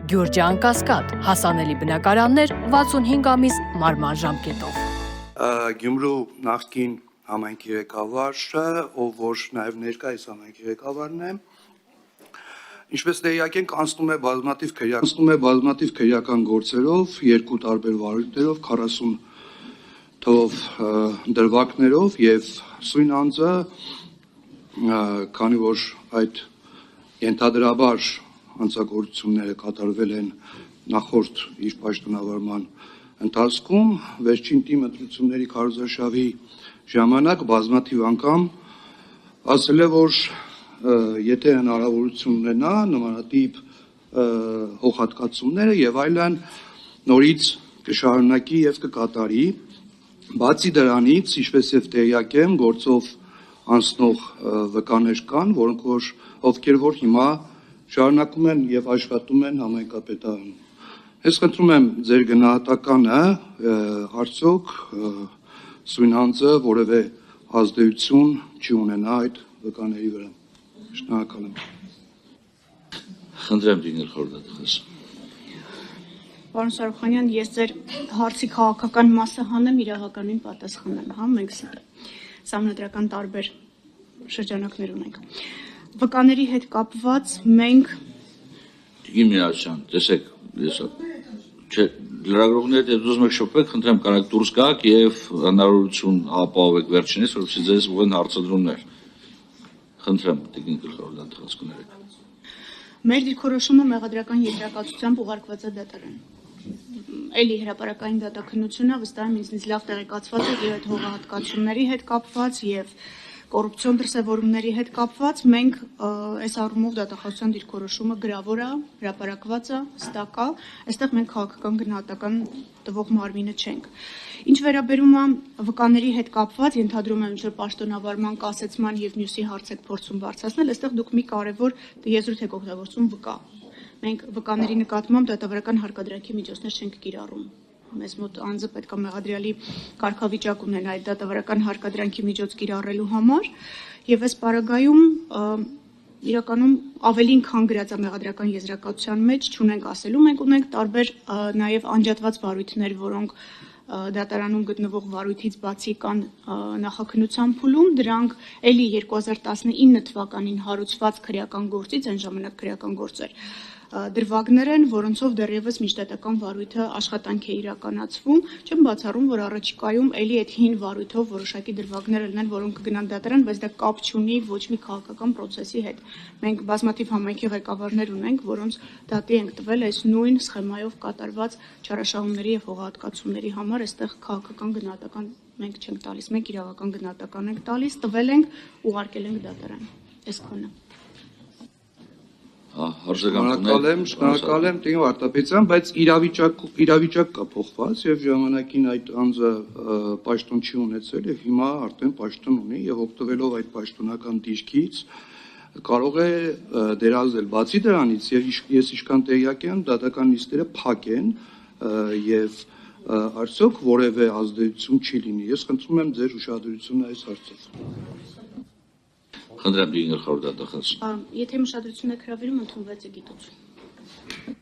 Գյուրջան Կասկադ, հասանելի բնակարաններ 65 ամիս մարման ժամկետով։ Գյումրու նախկին համայնքի ղեկավարը, ով որ նաև ներկայիս համայնքի ղեկավարն է, ինչպես տեղյակ ենք, անցնում է բազմաթիվ քրեական գործերով, երկու տարբեր վարույթներով, 40 թվով դրվագներով եւ սույն անձը, քանի որ այդ ենթադրաբար հանցագործությունները կատարվել են նախորդ իր պաշտոնավարման ընթացքում, վերջին թիմ ընտրությունների քարոզարշավի ժամանակ բազմաթիվ անգամ ասել է, որ եթե հնարավորություն ունենա նմանատիպ հողհատկացումները եւ այլն նորից կշարունակի եւ կկատարի, բացի դրանից, ինչպես եւ տեղյակ եմ, գործով անցնող վկաներ կան, ովքեր որ հիմա շարունակում են եւ աշխատում են համայնքապետարանում։ Ես խնդրում եմ ձեր գնահատականը, արդյոք սույն անձը որևէ ազդեցություն չի ունենա այդ վկաների վրա։ Շնորհակալ եմ։ Խնդրեմ դիներ խորհրդատուս։ Պարոն Սարուխանյան, ես ձեր հարցի քաղաքական մասը հանեմ, իրավականին պատասխանեմ, հա, մենք սահմանադրական տարբեր շրջանակներ ունենք։ Վկաների հետ կապված մենք Տիկին Միրասյան, տեսեք, լրագրողները դες ուզում եք շփվեք, խնդրեմ կարեք դուրս գաք եւ հնարավորություն ապահովեք վերջինիս, որովհետեւ ձեզ ուղղեն հարցադրումներ։ Խնդրեմ, Տիկին գլխավորած կներեք։ Մեր դիրքորոշումը մեղադրական եզրակացությամբ ուղարկված է դատարան։ Էլի հրապարակային դատաքննությունը վստահ եմ ինձնից լավ տեղեկացված է եւ այդ հողահատկացումների հետ կապված եւ կոռուպցիոն դրսևորումների հետ կապված մենք այս առումով դատախազության դիրքորոշումը գրավոր է, հրապարակված է, հստակ է, այստեղ մենք քաղաքական գնահատական տվող մարմինը չենք։ Ինչ վերաբերում է վկաների հետ կապված, ենթադրում եմ ինչ-որ պաշտոնավարման, կասեցման եւ մյուսի հարց եք փորձում բարձրացնել, այստեղ դուք մի կարևոր եզրույթ եք օգտագործում վկա։ Մենք վկաների նկատմամբ դատավարական հարկադրանքի միջոցներ չենք կիրառում։ Մեզ մոտ անձը պետք է մեղադրյալի կարգավիճակ ունենա այդ դատավարական հարկադրանքի միջոց կիրառելու համար եւ այս պարագայում իրականում ավելին քան գրած է մեղադրական եզրակացության մեջ չունենք ասելու, մենք ունենք տարբեր նաեւ անջատված վարույթներ, որոնք դատարանում գտնվող վարույթից բացի կան նախաքննության փուլում, դրանք էլի 2019 թվականին հարուցված քրեական գործից, այն ժամանակ քրեական գործեր դրվագներ են, որոնցով դեռևս միջդատական վարույթը աշխատանք է իրականացվում, չեմ բացառում, որ առաջիկայում էլի այդ հին վարույթով որոշակի դրվագներ լինեն, որոնք կգնան դատարան, բայց դա կապ չունի ոչ մի քաղաքական process-ի հետ։ Մենք բազմաթիվ համայնքի ղեկավարներ ունենք, որոնց դատի ենք տվել այս նույն սխեմայով կատարված չարաշահումների եւ հողահատկացումների համար, այստեղ քաղաքական գնահատական մենք չենք տալիս, մենք իրավական գնահատական ենք տալիս, տվել ենք, ուղարկել ենք դատարան։ Այսքանը։ Շնորհակալ եմ Տիկին Վարդապետյան, բայց իրավիճակ կա փոխված եւ ժամանակին այդ անձը պաշտոն չի ունեցել եւ հիմա արդեն պաշտոն ունի եւ օգտվելով այդ պաշտոնական դիրքից կարող է դերազել։ Բացի դրանից ես ինչքան տեղյակ եմ, դատական նիստերը փակ են եւ արդյոք որևէ ազդեցություն չի լինի։ Ես խնդրում եմ ձեր ուշադրությունը այս հարցով։ Խնդրեմ դիներ խորհրդատուս։ Եթե մշտություն եք հրավիրում, ընդունվեց է գիտություն։